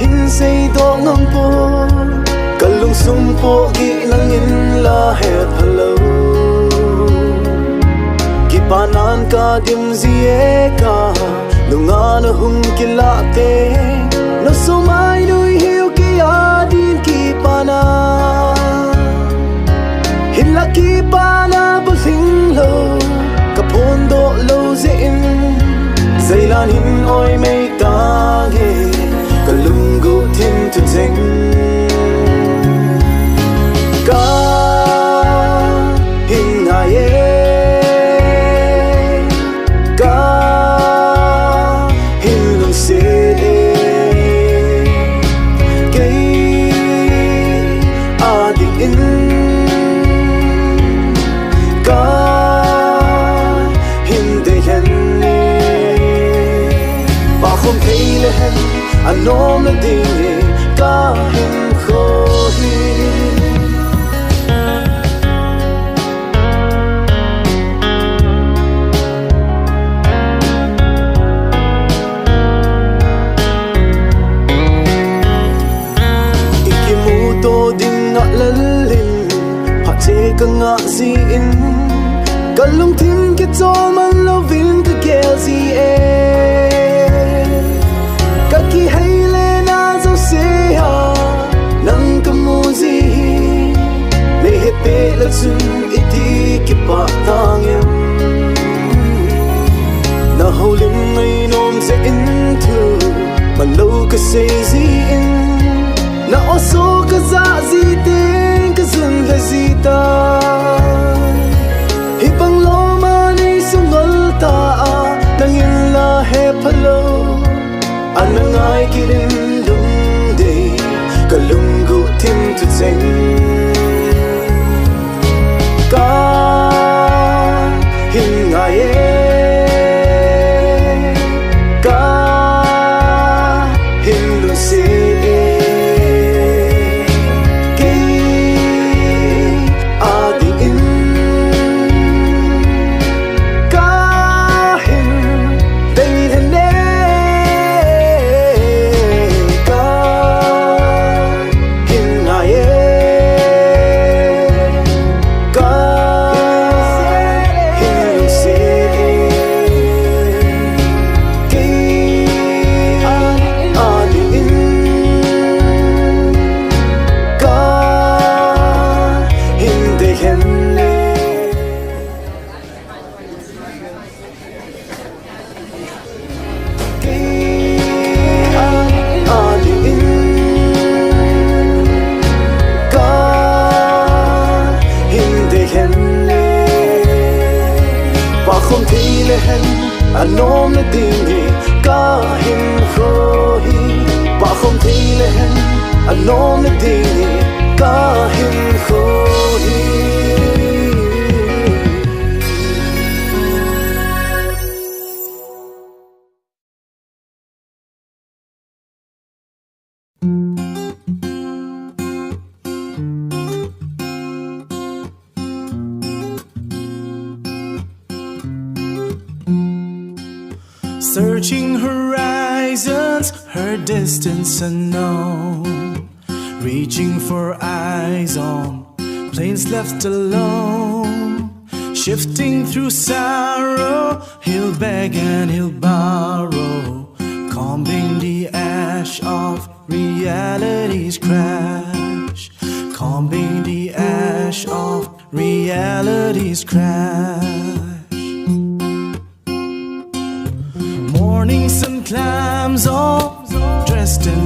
hin say do ngam po kalung sum po gi nang in la he phalo ki panan ka dim zie ka lunga na hung kila te no sumai nui hiu ki adin ki pana hin la ki pana buling lo kapon do lo zin zailan hin oi mei ta ge kalung go tin tu zeng ka hin aye ka hin lung se ke adi in ka hin de hen ba khom thei le hen anom na ding ka hin kho hi ka nga si in kalung tim ke chol man lovin ka kel si e ka ki haile na zo se ha nang ka mu zi me he pe la sun iti ki pa tang em na holim mai nom se in tu man lo ka se zi in na oso ka za zi ting ka sun la zi ta hipang lo mani sungal ta nang in la he phalo anangai kirin lung de kalung gu tim tu zeng ka hin ngai ka hin lu se không thấy lẽ hen anom na ding ka hin kho hi ba không thấy lẽ hen anom na ding ka hin kho hi Searching horizons, her distance unknown, reaching for eyes on plains left alone. Shifting through sorrow, he'll beg and he'll borrow, combing the ash of reality's crash, combing the ash of reality's crash. Morning sun climbs up, dressed in